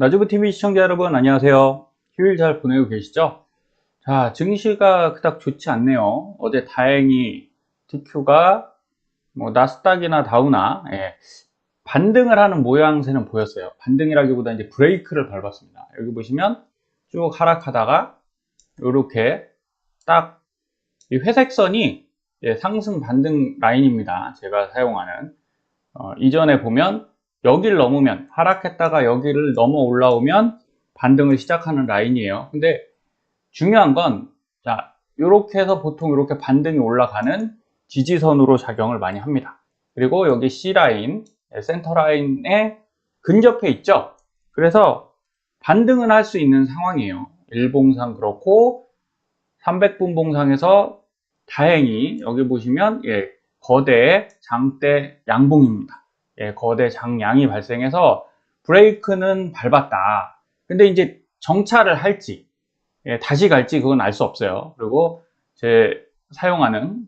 나주부TV 시청자 여러분 안녕하세요. 휴일 잘 보내고 계시죠? 자, 증시가 그닥 좋지 않네요. 어제 다행히 DQ가 나스닥이나 다우나 반등을 하는 모양새는 보였어요. 반등이라기보다 이제 브레이크를 밟았습니다. 여기 보시면 쭉 하락하다가 이렇게 딱 이 회색 선이 상승 반등 라인입니다. 제가 사용하는 이전에 보면 여기를 넘으면 하락했다가 여기를 넘어 올라오면 반등을 시작하는 라인이에요. 근데 중요한 건 자, 이렇게 해서 보통 이렇게 반등이 올라가는 지지선으로 작용을 많이 합니다. 그리고 여기 C라인, 센터라인에 근접해 있죠. 그래서 반등은 할 수 있는 상황이에요. 일봉상 그렇고 300분봉상에서 다행히 여기 보시면 거대 장대 양봉입니다. 거대 장양이 발생해서 브레이크는 밟았다. 근데 이제 정차를 할지 다시 갈지 그건 알 수 없어요. 그리고 제 사용하는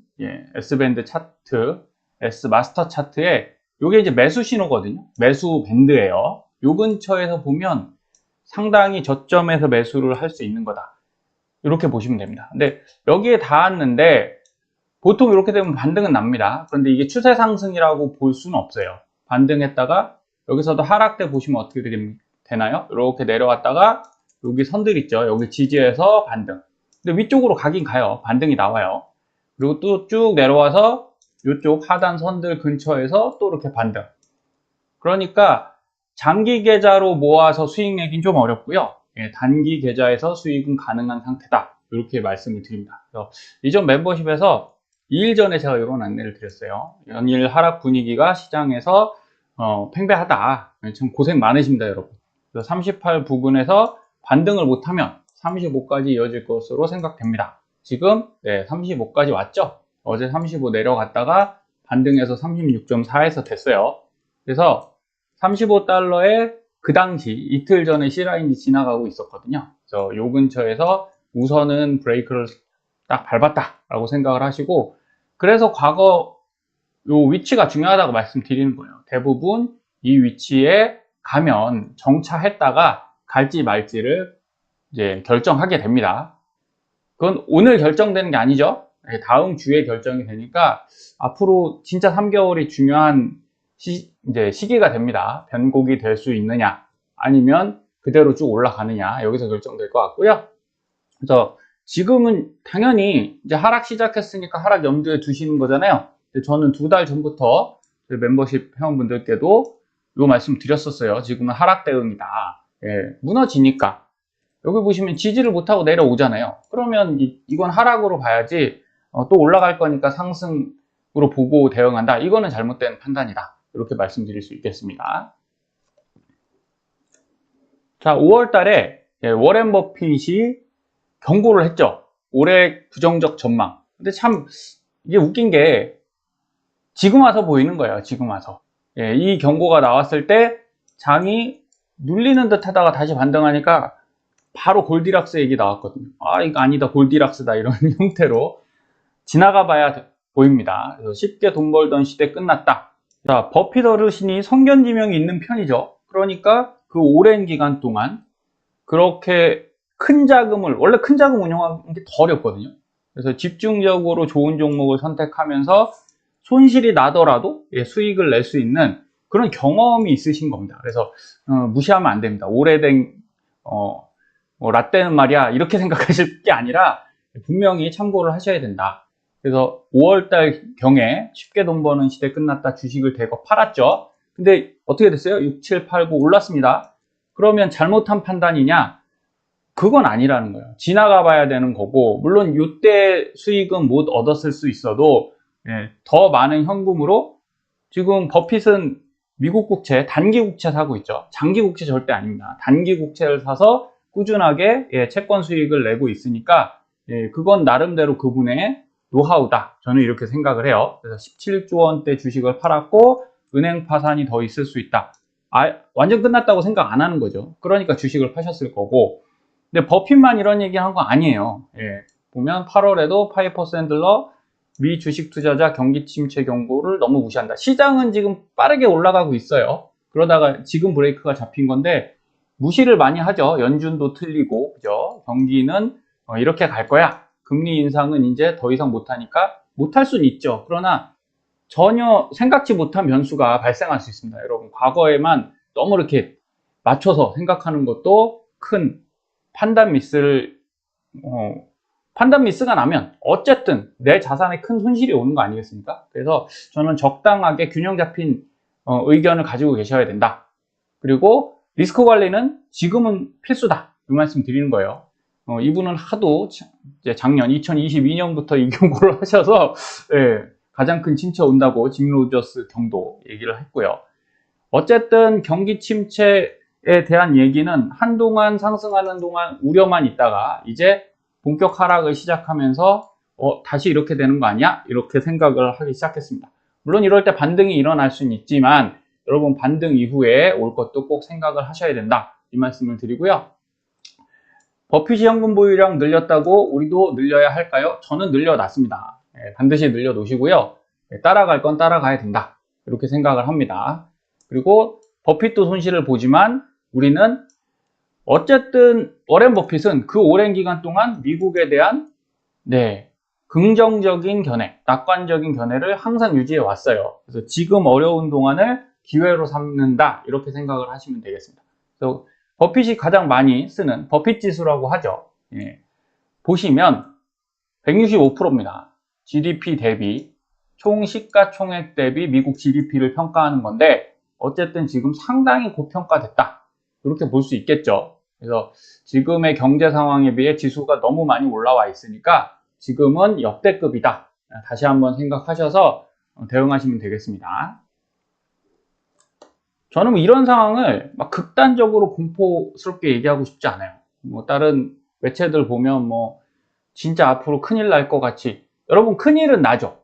S밴드 차트, S마스터 차트에 이게 이제 매수 신호거든요. 매수 밴드예요. 요 근처에서 보면 상당히 저점에서 매수를 할 수 있는 거다. 이렇게 보시면 됩니다. 근데 여기에 닿았는데 보통 이렇게 되면 반등은 납니다. 그런데 이게 추세 상승이라고 볼 수는 없어요. 반등했다가 여기서도 하락대 보시면 어떻게 되나요? 이렇게 내려왔다가 여기 선들 있죠. 여기 지지해서 반등. 근데 위쪽으로 가긴 가요. 반등이 나와요. 그리고 또 쭉 내려와서 이쪽 하단 선들 근처에서 또 이렇게 반등. 그러니까 장기 계좌로 모아서 수익 내긴 좀 어렵고요. 단기 계좌에서 수익은 가능한 상태다. 이렇게 말씀을 드립니다. 그래서 이전 멤버십에서 2일 전에 제가 이런 안내를 드렸어요. 연일 하락 분위기가 시장에서 팽배하다. 참 고생 많으십니다, 여러분. 그래서 38 부근에서 반등을 못하면 35까지 이어질 것으로 생각됩니다. 지금 35까지 왔죠? 어제 35 내려갔다가 반등해서 36.4에서 됐어요. 그래서 35달러에 그 당시 이틀 전에 C라인이 지나가고 있었거든요. 그래서 요 근처에서 우선은 브레이크를 딱 밟았다라고 생각을 하시고, 그래서 과거 요 위치가 중요하다고 말씀드리는 거예요. 대부분 이 위치에 가면 정차했다가 갈지 말지를 이제 결정하게 됩니다. 그건 오늘 결정되는 게 아니죠. 다음 주에 결정이 되니까 앞으로 진짜 3개월이 중요한 이제 시기가 됩니다. 변곡이 될 수 있느냐 아니면 그대로 쭉 올라가느냐 여기서 결정될 것 같고요. 그래서 지금은 당연히 이제 하락 시작했으니까 하락 염두에 두시는 거잖아요. 저는 2달 전부터 멤버십 회원분들께도 이 말씀 드렸었어요. 지금은 하락 대응이다. 무너지니까 여기 보시면 지지를 못하고 내려오잖아요. 그러면 이건 하락으로 봐야지 또 올라갈 거니까 상승으로 보고 대응한다. 이거는 잘못된 판단이다. 이렇게 말씀드릴 수 있겠습니다. 자, 5월 달에 워렌 버핏이 경고를 했죠. 올해 부정적 전망. 근데 참 이게 웃긴 게 지금 와서 보이는 거예요. 지금 와서. 이 경고가 나왔을 때 장이 눌리는 듯 하다가 다시 반등하니까 바로 골디락스 얘기 나왔거든요. 아, 이거 아니다. 골디락스다. 이런 형태로 지나가 봐야 보입니다. 그래서 쉽게 돈 벌던 시대 끝났다. 자, 버핏 어르신이 성견지명이 있는 편이죠. 그러니까 그 오랜 기간 동안 그렇게 큰 자금을, 원래 큰 자금 운용하는 게 더 어렵거든요. 그래서 집중적으로 좋은 종목을 선택하면서 손실이 나더라도 수익을 낼 수 있는 그런 경험이 있으신 겁니다. 그래서 무시하면 안 됩니다. 오래된 라떼는 말이야 이렇게 생각하실 게 아니라 분명히 참고를 하셔야 된다. 그래서 5월달 경에 쉽게 돈 버는 시대 끝났다. 주식을 대거 팔았죠. 근데 어떻게 됐어요? 6, 7, 8, 9 올랐습니다. 그러면 잘못한 판단이냐? 그건 아니라는 거예요. 지나가 봐야 되는 거고, 물론 이때 수익은 못 얻었을 수 있어도 더 많은 현금으로 지금 버핏은 미국 국채, 단기 국채 사고 있죠. 장기 국채 절대 아닙니다. 단기 국채를 사서 꾸준하게 채권 수익을 내고 있으니까 그건 나름대로 그분의 노하우다. 저는 이렇게 생각을 해요. 그래서 17조 원대 주식을 팔았고 은행 파산이 더 있을 수 있다. 완전 끝났다고 생각 안 하는 거죠. 그러니까 주식을 파셨을 거고. 근데 버핏만 이런 얘기 한 거 아니에요. 보면 8월에도 파이퍼 샌들러 미 주식 투자자 경기 침체 경고를 너무 무시한다. 시장은 지금 빠르게 올라가고 있어요. 그러다가 지금 브레이크가 잡힌 건데 무시를 많이 하죠. 연준도 틀리고, 그죠? 경기는 이렇게 갈 거야. 금리 인상은 이제 더 이상 못하니까 못할 수는 있죠. 그러나 전혀 생각지 못한 변수가 발생할 수 있습니다. 여러분, 과거에만 너무 이렇게 맞춰서 생각하는 것도 큰 판단 미스를 판단 미스가 나면 어쨌든 내 자산에 큰 손실이 오는 거 아니겠습니까? 그래서 저는 적당하게 균형 잡힌 의견을 가지고 계셔야 된다. 그리고 리스크 관리는 지금은 필수다. 이 말씀 드리는 거예요. 이분은 하도 이제 작년 2022년부터 이 경고를 하셔서 예, 가장 큰 침체 온다고 짐 로저스 경도 얘기를 했고요. 어쨌든 경기 침체에 대한 얘기는 한동안 상승하는 동안 우려만 있다가 이제 본격 하락을 시작하면서 다시 이렇게 되는 거 아니야? 이렇게 생각을 하기 시작했습니다. 물론 이럴 때 반등이 일어날 수는 있지만 여러분 반등 이후에 올 것도 꼭 생각을 하셔야 된다. 이 말씀을 드리고요. 버핏이 현금 보유량 늘렸다고 우리도 늘려야 할까요? 저는 늘려놨습니다. 반드시 늘려놓으시고요. 따라갈 건 따라가야 된다. 이렇게 생각을 합니다. 그리고 버핏도 손실을 보지만 우리는 어쨌든 워렌 버핏은 그 오랜 기간 동안 미국에 대한 긍정적인 견해, 낙관적인 견해를 항상 유지해 왔어요. 그래서 지금 어려운 동안을 기회로 삼는다. 이렇게 생각을 하시면 되겠습니다. 그래서 버핏이 가장 많이 쓰는 버핏 지수라고 하죠. 보시면 165%입니다. GDP 대비, 총 시가총액 대비 미국 GDP를 평가하는 건데 어쨌든 지금 상당히 고평가됐다. 이렇게 볼 수 있겠죠. 그래서 지금의 경제 상황에 비해 지수가 너무 많이 올라와 있으니까 지금은 역대급이다. 다시 한번 생각하셔서 대응하시면 되겠습니다. 저는 이런 상황을 막 극단적으로 공포스럽게 얘기하고 싶지 않아요. 다른 매체들 보면 진짜 앞으로 큰일 날 것 같이. 여러분, 큰일은 나죠.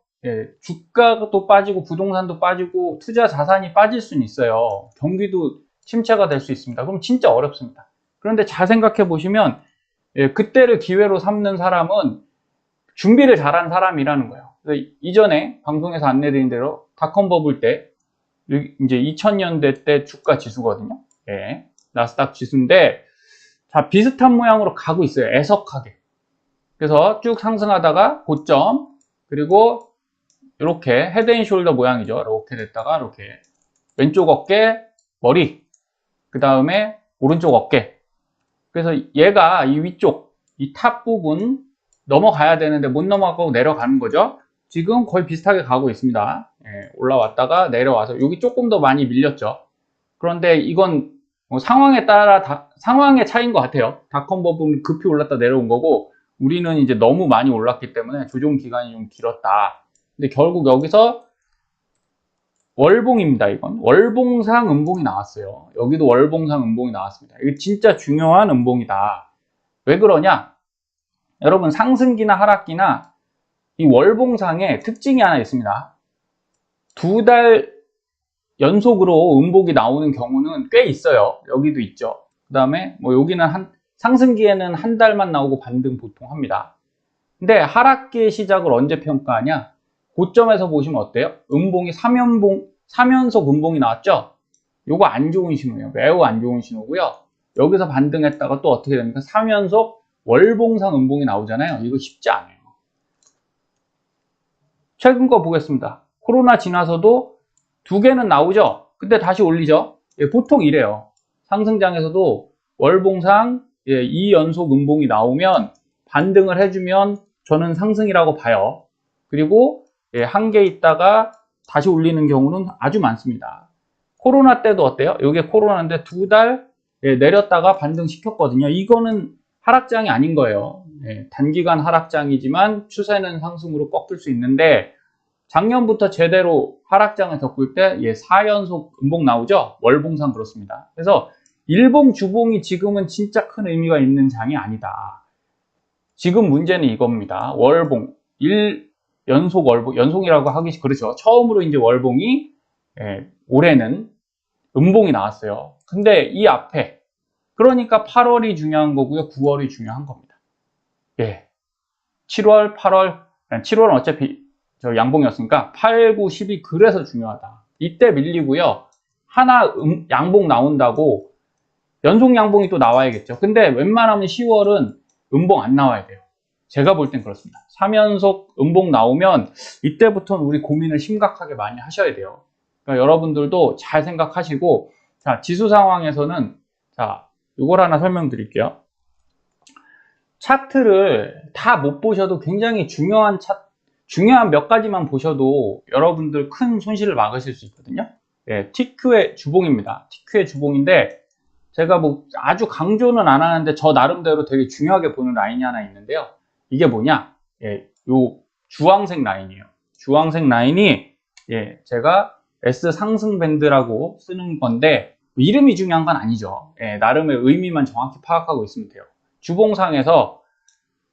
주가도 빠지고 부동산도 빠지고 투자 자산이 빠질 수는 있어요. 경기도 침체가 될 수 있습니다. 그럼 진짜 어렵습니다. 그런데 잘 생각해 보시면 그때를 기회로 삼는 사람은 준비를 잘한 사람이라는 거예요. 이전에 방송에서 안내드린 대로 닷컴 버블 때 이제 2000년대 때 주가 지수거든요. 나스닥 지수인데 자, 비슷한 모양으로 가고 있어요. 애석하게. 그래서 쭉 상승하다가 고점, 그리고 이렇게 헤드앤숄더 모양이죠. 이렇게 됐다가 이렇게 왼쪽 어깨, 머리, 그 다음에 오른쪽 어깨. 그래서 얘가 이 위쪽, 이 탑 부분 넘어가야 되는데 못 넘어가고 내려가는 거죠. 지금 거의 비슷하게 가고 있습니다. 올라왔다가 내려와서 여기 조금 더 많이 밀렸죠. 그런데 이건 상황에 따라 상황의 차이인 것 같아요. 닷컴 버블은 급히 올랐다 내려온 거고 우리는 이제 너무 많이 올랐기 때문에 조정 기간이 좀 길었다. 근데 결국 여기서 월봉입니다. 이건 월봉상 음봉이 나왔어요. 여기도 월봉상 음봉이 나왔습니다. 이게 진짜 중요한 음봉이다. 왜 그러냐? 여러분 상승기나 하락기나 이 월봉상에 특징이 하나 있습니다. 2달 연속으로 음봉이 나오는 경우는 꽤 있어요. 여기도 있죠. 그 다음에 여기는 상승기에는 한 달만 나오고 반등 보통 합니다. 근데 하락기의 시작을 언제 평가하냐? 고점에서 보시면 어때요? 음봉이 3연속 음봉이 나왔죠? 요거 안 좋은 신호예요. 매우 안 좋은 신호고요. 여기서 반등했다가 또 어떻게 됩니까? 3연속 월봉상 음봉이 나오잖아요. 이거 쉽지 않아요. 최근 거 보겠습니다. 코로나 지나서도 2개는 나오죠? 근데 다시 올리죠? 보통 이래요. 상승장에서도 월봉상 2연속 음봉이 나오면 반등을 해주면 저는 상승이라고 봐요. 그리고 한 개 있다가 다시 올리는 경우는 아주 많습니다. 코로나 때도 어때요? 이게 코로나인데 2달 내렸다가 반등시켰거든요. 이거는 하락장이 아닌 거예요. 단기간 하락장이지만 추세는 상승으로 꺾일 수 있는데 작년부터 제대로 하락장을 겪을 때 4연속 음봉 나오죠? 월봉상 그렇습니다. 그래서 일봉, 주봉이 지금은 진짜 큰 의미가 있는 장이 아니다. 지금 문제는 이겁니다. 월봉, 1연속 월봉, 연속이라고 하기 그렇죠. 처음으로 이제 월봉이 올해는 음봉이 나왔어요. 근데 이 앞에 그러니까 8월이 중요한 거고요. 9월이 중요한 겁니다. 7월, 8월, 7월은 어차피 양봉이었으니까 8, 9, 10이 그래서 중요하다. 이때 밀리고요. 하나 양봉 나온다고 연속 양봉이 또 나와야겠죠. 근데 웬만하면 10월은 음봉 안 나와야 돼요. 제가 볼 땐 그렇습니다. 3연속 음봉 나오면 이때부터는 우리 고민을 심각하게 많이 하셔야 돼요. 그러니까 여러분들도 잘 생각하시고, 자, 지수 상황에서는, 자, 이걸 하나 설명드릴게요. 차트를 다 못 보셔도 굉장히 중요한 몇 가지만 보셔도 여러분들 큰 손실을 막으실 수 있거든요. 예, TQ의 주봉입니다. TQ의 주봉인데, 제가 뭐 아주 강조는 안 하는데 저 나름대로 되게 중요하게 보는 라인이 하나 있는데요. 이게 뭐냐? 예, 요 주황색 라인이에요. 주황색 라인이, 예, 제가 S 상승 밴드라고 쓰는 건데, 이름이 중요한 건 아니죠. 예, 나름의 의미만 정확히 파악하고 있으면 돼요. 주봉상에서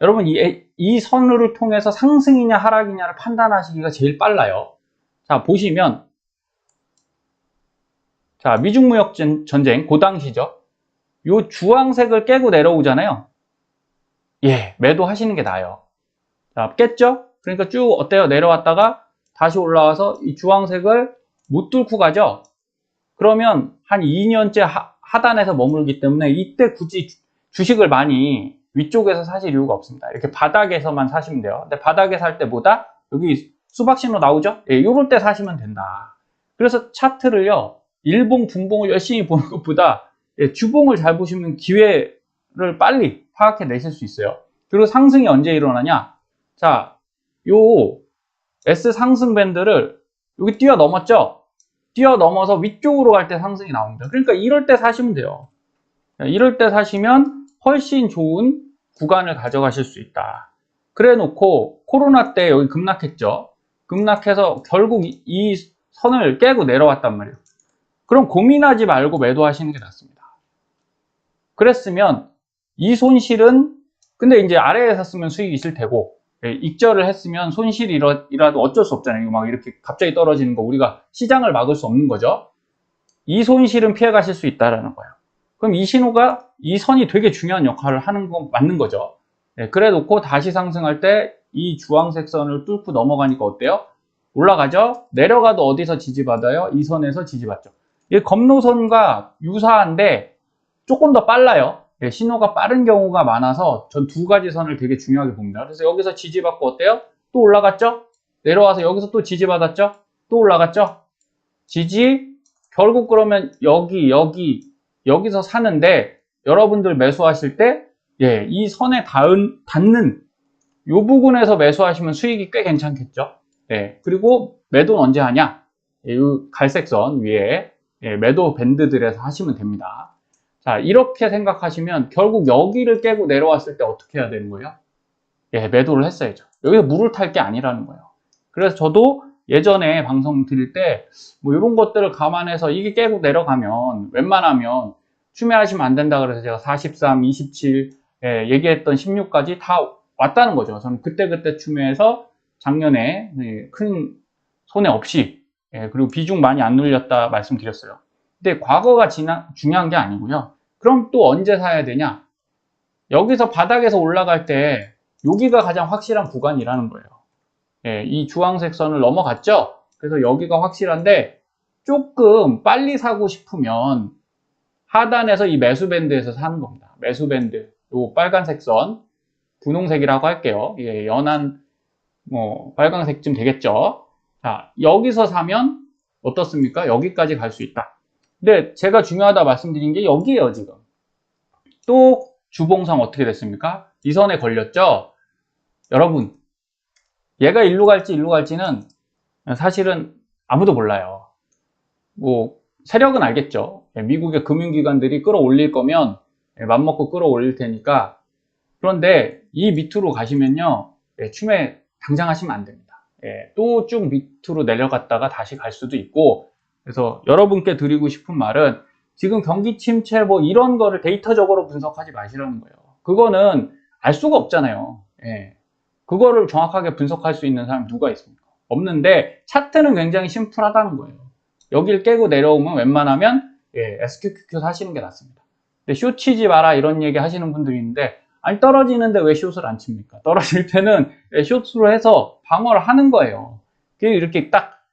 여러분 이 선을 통해서 상승이냐 하락이냐를 판단하시기가 제일 빨라요. 자, 보시면, 자, 미중무역 전쟁 그 당시죠. 요 주황색을 깨고 내려오잖아요. 예, 매도하시는 게 나아요. 자, 깼죠? 그러니까 쭉 어때요? 내려왔다가 다시 올라와서 이 주황색을 못 뚫고 가죠? 그러면 한 2년째 하단에서 머물기 때문에 이때 굳이 주식을 많이 위쪽에서 사실 이유가 없습니다. 이렇게 바닥에서만 사시면 돼요. 근데 바닥에 살 때 뭐다? 여기 수박 신호 나오죠? 예, 요럴 때 사시면 된다. 그래서 차트를요, 일봉, 분봉을 열심히 보는 것보다, 예, 주봉을 잘 보시면 기회를 빨리 파악해 내실 수 있어요. 그리고 상승이 언제 일어나냐? 자, 요 S 상승 밴드를 여기 뛰어넘었죠? 뛰어넘어서 위쪽으로 갈 때 상승이 나옵니다. 그러니까 이럴 때 사시면 돼요. 이럴 때 사시면 훨씬 좋은 구간을 가져가실 수 있다. 그래 놓고 코로나 때 여기 급락했죠. 급락해서 결국 이 선을 깨고 내려왔단 말이에요. 그럼 고민하지 말고 매도하시는 게 낫습니다. 그랬으면 이 손실은, 근데 이제 아래에 샀으면 수익이 있을 테고, 익절을 했으면 손실이라도 어쩔 수 없잖아요. 막 이렇게 갑자기 떨어지는 거 우리가 시장을 막을 수 없는 거죠. 이 손실은 피해 가실 수 있다라는 거예요. 그럼 이 신호가, 이 선이 되게 중요한 역할을 하는 건 맞는 거죠. 그래 놓고 다시 상승할 때 이 주황색 선을 뚫고 넘어가니까 어때요? 올라가죠? 내려가도 어디서 지지받아요? 이 선에서 지지받죠. 이게 검노선과 유사한데 조금 더 빨라요. 신호가 빠른 경우가 많아서 전 두 가지 선을 되게 중요하게 봅니다. 그래서 여기서 지지받고 어때요? 또 올라갔죠? 내려와서 여기서 또 지지받았죠? 또 올라갔죠? 지지, 결국 그러면 여기서 사는데, 여러분들 매수하실 때, 예, 이 선에 닿는 요 부분에서 매수하시면 수익이 꽤 괜찮겠죠? 예, 그리고 매도는 언제 하냐? 예, 이 갈색 선 위에, 예, 매도 밴드들에서 하시면 됩니다. 자, 이렇게 생각하시면 결국 여기를 깨고 내려왔을 때 어떻게 해야 되는 거예요? 예, 매도를 했어야죠. 여기서 물을 탈 게 아니라는 거예요. 그래서 저도 예전에 방송 드릴 때 뭐 이런 것들을 감안해서 이게 깨고 내려가면 웬만하면 추매하시면 안 된다 그래서 제가 43, 27, 예, 얘기했던 16까지 다 왔다는 거죠. 저는 그때 추매해서 작년에, 예, 큰 손해 없이, 예, 그리고 비중 많이 안 눌렸다 말씀드렸어요. 근데 과거가 중요한 게 아니고요. 그럼 또 언제 사야 되냐? 여기서 바닥에서 올라갈 때 여기가 가장 확실한 구간이라는 거예요. 예, 이 주황색 선을 넘어갔죠? 그래서 여기가 확실한데 조금 빨리 사고 싶으면 하단에서 이 매수 밴드에서 사는 겁니다. 매수 밴드, 요 빨간색 선, 분홍색이라고 할게요. 예, 연한 뭐 빨간색쯤 되겠죠? 자, 여기서 사면 어떻습니까? 여기까지 갈 수 있다. 근데 제가 중요하다 말씀드린 게 여기에요, 지금. 또 주봉상 어떻게 됐습니까? 이 선에 걸렸죠? 여러분, 얘가 일로 갈지는 사실은 아무도 몰라요. 뭐 세력은 알겠죠. 미국의 금융기관들이 끌어올릴 거면 맘먹고 끌어올릴 테니까. 그런데 이 밑으로 가시면요, 추매 당장 하시면 안 됩니다. 또 쭉 밑으로 내려갔다가 다시 갈 수도 있고. 그래서 여러분께 드리고 싶은 말은 지금 경기 침체 뭐 이런 거를 데이터적으로 분석하지 마시라는 거예요. 그거는 알 수가 없잖아요. 그거를 정확하게 분석할 수 있는 사람이 누가 있습니까? 없는데 차트는 굉장히 심플하다는 거예요. 여길 깨고 내려오면 웬만하면 SQQQ 사시는 게 낫습니다. 근데 숏 치지 마라 이런 얘기 하시는 분들이 있는데, 아니 떨어지는데 왜 숏을 안 칩니까? 떨어질 때는 숏으로 해서 방어를 하는 거예요. 이렇게 딱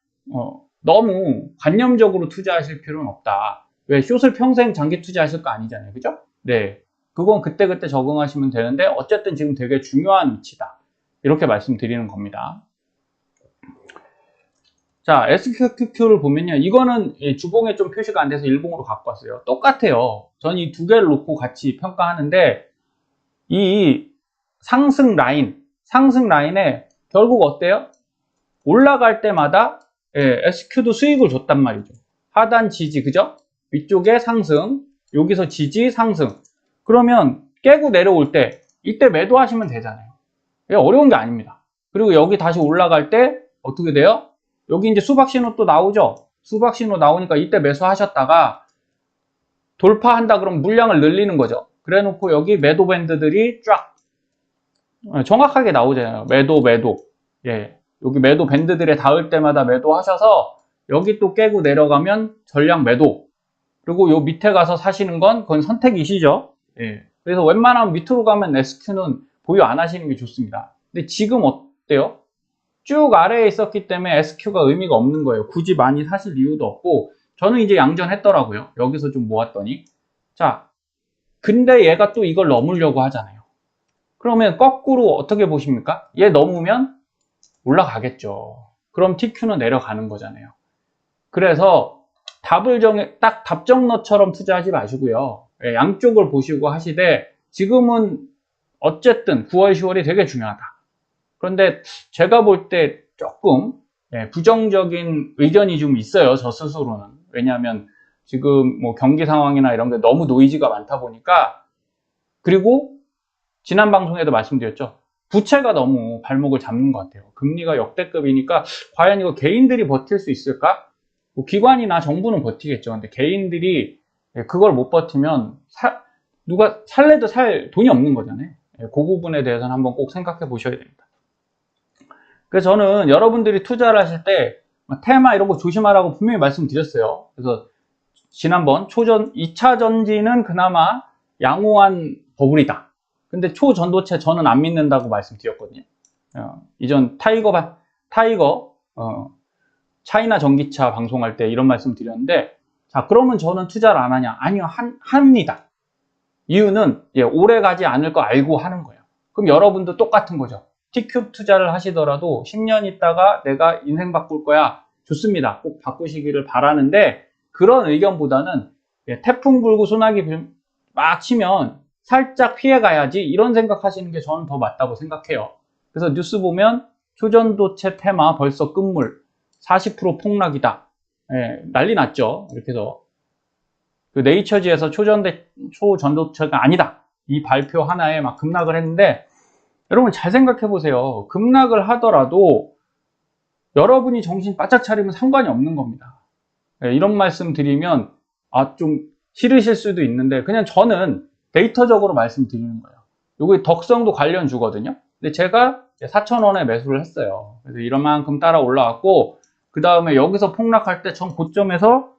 너무 관념적으로 투자하실 필요는 없다. 왜 숏을 평생 장기 투자하실 거 아니잖아요. 그죠? 네. 그건 그때그때 적응하시면 되는데 어쨌든 지금 되게 중요한 위치다. 이렇게 말씀드리는 겁니다. 자, SQQQ를 보면요. 이거는 주봉에 좀 표시가 안 돼서 일봉으로 갖고 왔어요. 똑같아요. 전 이 두 개를 놓고 같이 평가하는데 이 상승 라인에 결국 어때요? 올라갈 때마다 SQ도 수익을 줬단 말이죠. 하단 지지, 그죠? 위쪽에 상승, 여기서 지지, 상승. 그러면 깨고 내려올 때 이때 매도하시면 되잖아요. 어려운 게 아닙니다. 그리고 여기 다시 올라갈 때 어떻게 돼요? 여기 이제 수박 신호 또 나오죠? 수박 신호 나오니까 이때 매수하셨다가 돌파한다 그러면 물량을 늘리는 거죠. 그래 놓고 여기 매도 밴드들이 쫙 정확하게 나오잖아요. 매도. 예. 여기 매도 밴드들에 닿을 때마다 매도하셔서 여기 또 깨고 내려가면 전량 매도. 그리고 요 밑에 가서 사시는 건 그건 선택이시죠. 예. 그래서 웬만하면 밑으로 가면 SQ는 보유 안 하시는 게 좋습니다. 근데 지금 어때요? 쭉 아래에 있었기 때문에 SQ가 의미가 없는 거예요. 굳이 많이 사실 이유도 없고 저는 이제 양전했더라고요. 여기서 좀 모았더니. 자, 근데 얘가 또 이걸 넘으려고 하잖아요. 그러면 거꾸로 어떻게 보십니까? 얘 넘으면 올라가겠죠. 그럼 TQ는 내려가는 거잖아요. 그래서 답을 정해 딱 답정너처럼 투자하지 마시고요. 양쪽을 보시고 하시되 지금은 어쨌든 9월, 10월이 되게 중요하다. 그런데 제가 볼 때 조금 부정적인 의견이 좀 있어요. 저 스스로는. 왜냐하면 지금 뭐 경기 상황이나 이런 게 너무 노이즈가 많다 보니까 그리고 지난 방송에도 말씀드렸죠. 부채가 너무 발목을 잡는 것 같아요. 금리가 역대급이니까 과연 이거 개인들이 버틸 수 있을까? 뭐 기관이나 정부는 버티겠죠. 근데 개인들이 그걸 못 버티면 누가 살래도 살 돈이 없는 거잖아요. 그 부분에 대해서는 한번 꼭 생각해 보셔야 됩니다. 그래서 저는 여러분들이 투자를 하실 때 테마 이런 거 조심하라고 분명히 말씀드렸어요. 그래서 지난번 2차 전지는 그나마 양호한 버블이다. 근데 초전도체 저는 안 믿는다고 말씀드렸거든요. 이전 타이거 차이나 전기차 방송할 때 이런 말씀 드렸는데 자 그러면 저는 투자를 안 하냐? 아니요 합니다. 이유는 오래 가지 않을 거 알고 하는 거예요. 그럼 여러분도 똑같은 거죠. TQ 투자를 하시더라도 10년 있다가 내가 인생 바꿀 거야. 좋습니다. 꼭 바꾸시기를 바라는데 그런 의견보다는 태풍 불고 소나기 막 치면 살짝 피해 가야지 이런 생각하시는 게 저는 더 맞다고 생각해요. 그래서 뉴스 보면 초전도체 테마 벌써 끝물 40% 폭락이다. 난리 났죠. 이렇게 해서 그 네이처지에서 초전도체가 아니다. 이 발표 하나에 막 급락을 했는데 여러분 잘 생각해 보세요. 급락을 하더라도 여러분이 정신 바짝 차리면 상관이 없는 겁니다. 이런 말씀 드리면 좀 싫으실 수도 있는데 그냥 저는 데이터적으로 말씀드리는 거예요. 요거 덕성도 관련 주거든요. 근데 제가 4,000원에 매수를 했어요. 그래서 이런 만큼 따라 올라왔고 그 다음에 여기서 폭락할 때 전 고점에서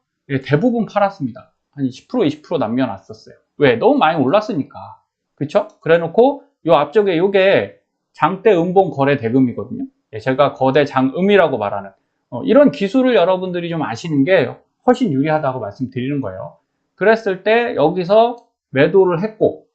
대부분 팔았습니다. 한 10% 20% 남겨놨었어요. 왜? 너무 많이 올랐으니까. 그쵸? 그래 놓고 요 앞쪽에 요게 장대 음봉 거래 대금이거든요. 제가 거대 장음이라고 말하는 이런 기술을 여러분들이 좀 아시는 게 훨씬 유리하다고 말씀드리는 거예요. 그랬을 때 여기서 매도를 했고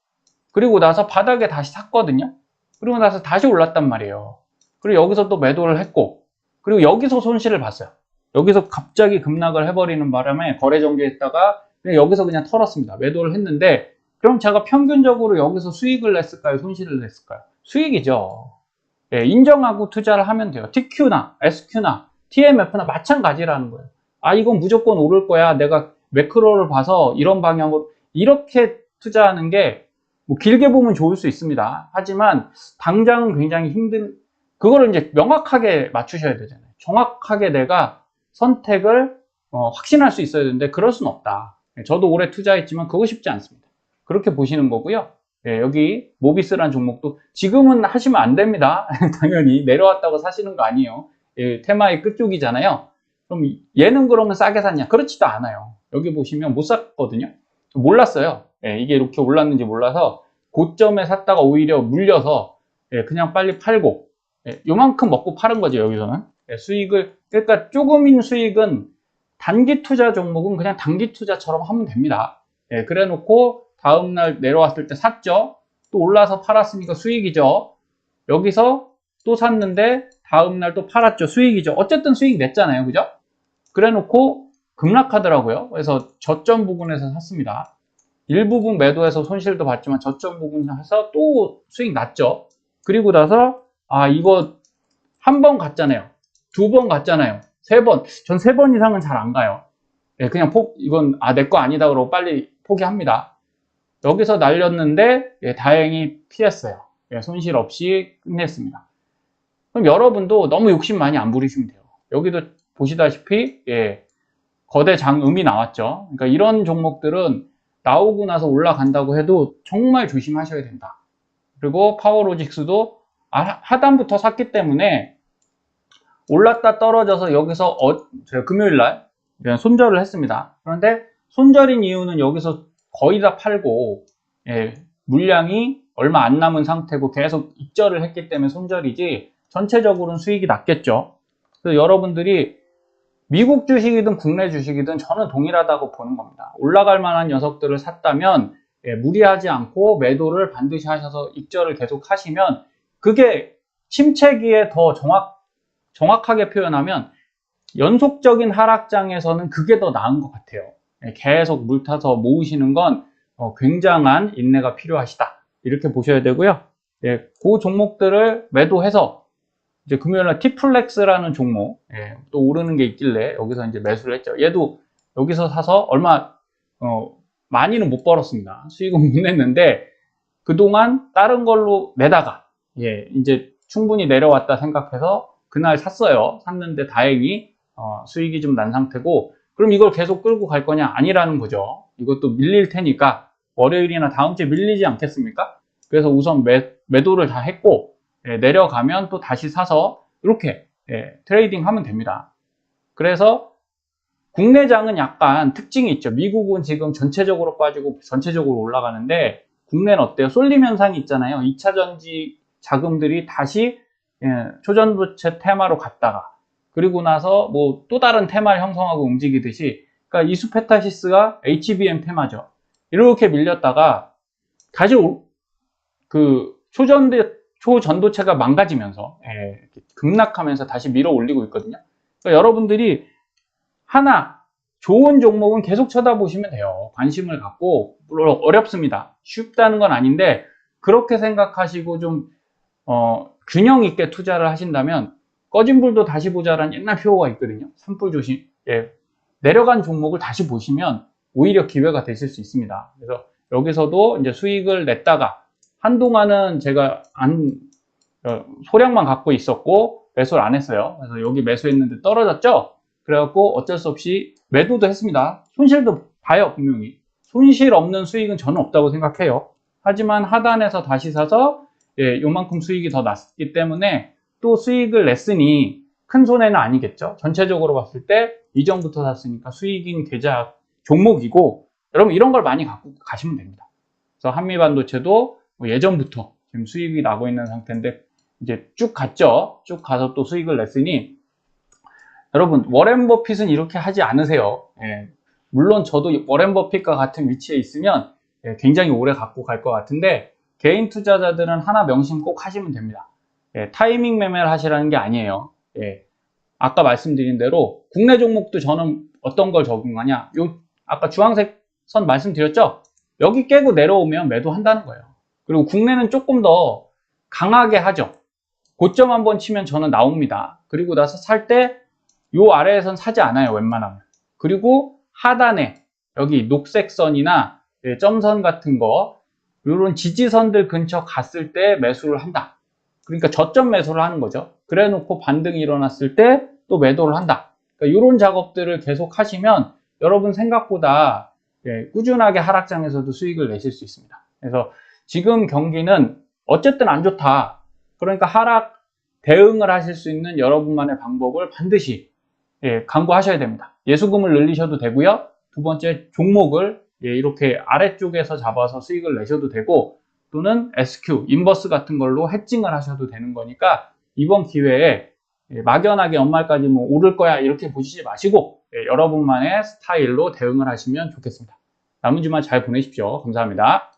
그리고 나서 바닥에 다시 샀거든요. 그리고 나서 다시 올랐단 말이에요. 그리고 여기서 또 매도를 했고 그리고 여기서 손실을 봤어요. 여기서 갑자기 급락을 해버리는 바람에 거래 정지했다가 여기서 그냥 털었습니다. 매도를 했는데 그럼 제가 평균적으로 여기서 수익을 냈을까요? 손실을 냈을까요? 수익이죠. 인정하고 투자를 하면 돼요. TQ나 SQ나 TMF나 마찬가지라는 거예요. 이건 무조건 오를 거야. 내가 매크로를 봐서 이런 방향으로 이렇게 투자하는 게 뭐 길게 보면 좋을 수 있습니다. 하지만 당장은 굉장히 그거를 이제 명확하게 맞추셔야 되잖아요. 정확하게 내가 선택을 확신할 수 있어야 되는데 그럴 수는 없다. 저도 오래 투자했지만 그거 쉽지 않습니다. 그렇게 보시는 거고요. 여기 모비스라는 종목도 지금은 하시면 안 됩니다. 당연히 내려왔다고 사시는 거 아니에요. 테마의 끝쪽이잖아요. 그럼 얘는 그러면 싸게 샀냐? 그렇지도 않아요. 여기 보시면 못 샀거든요. 몰랐어요. 이게 이렇게 올랐는지 몰라서 고점에 샀다가 오히려 물려서 그냥 빨리 팔고 요만큼 먹고 파는 거죠. 여기서는 수익을 그러니까 조금인 수익은 단기 투자 종목은 그냥 단기 투자처럼 하면 됩니다. 예, 그래 놓고 다음날 내려왔을 때 샀죠. 또 올라서 팔았으니까 수익이죠. 여기서 또 샀는데 다음날 또 팔았죠. 수익이죠. 어쨌든 수익 냈잖아요. 그죠? 그래 놓고 급락하더라고요. 그래서 저점 부근에서 샀습니다. 일부분 매도해서 손실도 봤지만 저점 부분에서 또 수익 났죠. 그리고 나서 이거 한 번 갔잖아요. 두 번 갔잖아요. 세 번. 전 세 번 이상은 잘 안 가요. 예, 그냥 이건 내 거 아니다 그러고 빨리 포기합니다. 여기서 날렸는데 다행히 피했어요. 예, 손실 없이 끝냈습니다. 그럼 여러분도 너무 욕심 많이 안 부리시면 돼요. 여기도 보시다시피 거대 장음이 나왔죠. 그러니까 이런 종목들은 나오고 나서 올라간다고 해도 정말 조심하셔야 된다. 그리고 파워로직스도 하단부터 샀기 때문에 올랐다 떨어져서 여기서 제가 금요일날 손절을 했습니다. 그런데 손절인 이유는 여기서 거의 다 팔고 물량이 얼마 안 남은 상태고 계속 익절을 했기 때문에 손절이지 전체적으로는 수익이 났겠죠. 그래서 여러분들이 미국 주식이든 국내 주식이든 저는 동일하다고 보는 겁니다. 올라갈 만한 녀석들을 샀다면 무리하지 않고 매도를 반드시 하셔서 익절을 계속 하시면 그게 침체기에 더 정확하게 표현하면 연속적인 하락장에서는 그게 더 나은 것 같아요. 계속 물타서 모으시는 건 굉장한 인내가 필요하시다. 이렇게 보셔야 되고요. 그 종목들을 매도해서 이제 금요일날 티플렉스라는 종목 또 오르는 게 있길래 여기서 이제 매수를 했죠. 얘도 여기서 사서 얼마 많이는 못 벌었습니다. 수익은 못 냈는데 그동안 다른 걸로 내다가 이제 충분히 내려왔다 생각해서 그날 샀어요. 샀는데 다행히 수익이 좀 난 상태고, 그럼 이걸 계속 끌고 갈 거냐? 아니라는 거죠. 이것도 밀릴 테니까 월요일이나 다음 주에 밀리지 않겠습니까? 그래서 우선 매도를 다 했고 내려가면 또 다시 사서 이렇게 트레이딩 하면 됩니다. 그래서 국내장은 약간 특징이 있죠. 미국은 지금 전체적으로 빠지고 전체적으로 올라가는데 국내는 어때요? 쏠림 현상이 있잖아요. 2차전지 자금들이 다시 초전도체 테마로 갔다가 그리고 나서 뭐 또 다른 테마를 형성하고 움직이듯이, 그러니까 이수페타시스가 HBM 테마죠. 이렇게 밀렸다가 다시 그 초전도체가 망가지면서 급락하면서 다시 밀어 올리고 있거든요. 그러니까 여러분들이 하나 좋은 종목은 계속 쳐다보시면 돼요. 관심을 갖고. 물론 어렵습니다. 쉽다는 건 아닌데 그렇게 생각하시고 좀 균형 있게 투자를 하신다면 꺼진 불도 다시 보자라는 옛날 표어가 있거든요. 산불 조심. 내려간 종목을 다시 보시면 오히려 기회가 되실 수 있습니다. 그래서 여기서도 이제 수익을 냈다가 한동안은 제가 소량만 갖고 있었고 매수를 안 했어요. 그래서 여기 매수했는데 떨어졌죠? 그래갖고 어쩔 수 없이 매도도 했습니다. 손실도 봐요, 분명히. 손실 없는 수익은 저는 없다고 생각해요. 하지만 하단에서 다시 사서 요만큼 수익이 더 났기 때문에 또 수익을 냈으니 큰 손해는 아니겠죠. 전체적으로 봤을 때 이전부터 샀으니까 수익인 계좌 종목이고, 여러분 이런 걸 많이 갖고 가시면 됩니다. 그래서 한미반도체도 예전부터 지금 수익이 나고 있는 상태인데 이제 쭉 갔죠. 쭉 가서 또 수익을 냈으니 여러분 워렌 버핏은 이렇게 하지 않으세요. 물론 저도 워렌 버핏과 같은 위치에 있으면 굉장히 오래 갖고 갈 것 같은데 개인 투자자들은 하나 명심 꼭 하시면 됩니다. 타이밍 매매를 하시라는 게 아니에요. 아까 말씀드린 대로 국내 종목도 저는 어떤 걸 적용하냐, 아까 주황색 선 말씀드렸죠. 여기 깨고 내려오면 매도한다는 거예요. 그리고 국내는 조금 더 강하게 하죠. 고점 한번 치면 저는 나옵니다. 그리고 나서 살 때 요 아래에선 사지 않아요, 웬만하면. 그리고 하단에 여기 녹색 선이나 점선 같은 거, 이런 지지선들 근처 갔을 때 매수를 한다. 그러니까 저점 매수를 하는 거죠. 그래 놓고 반등이 일어났을 때 또 매도를 한다. 그러니까 이런 작업들을 계속 하시면 여러분 생각보다 꾸준하게 하락장에서도 수익을 내실 수 있습니다. 그래서 지금 경기는 어쨌든 안 좋다. 그러니까 하락 대응을 하실 수 있는 여러분만의 방법을 반드시 강구하셔야 됩니다. 예수금을 늘리셔도 되고요. 두 번째 종목을 이렇게 아래쪽에서 잡아서 수익을 내셔도 되고, 또는 SQ, 인버스 같은 걸로 해칭을 하셔도 되는 거니까 이번 기회에 막연하게 연말까지 뭐 오를 거야 이렇게 보시지 마시고 여러분만의 스타일로 대응을 하시면 좋겠습니다. 남은 주말 잘 보내십시오. 감사합니다.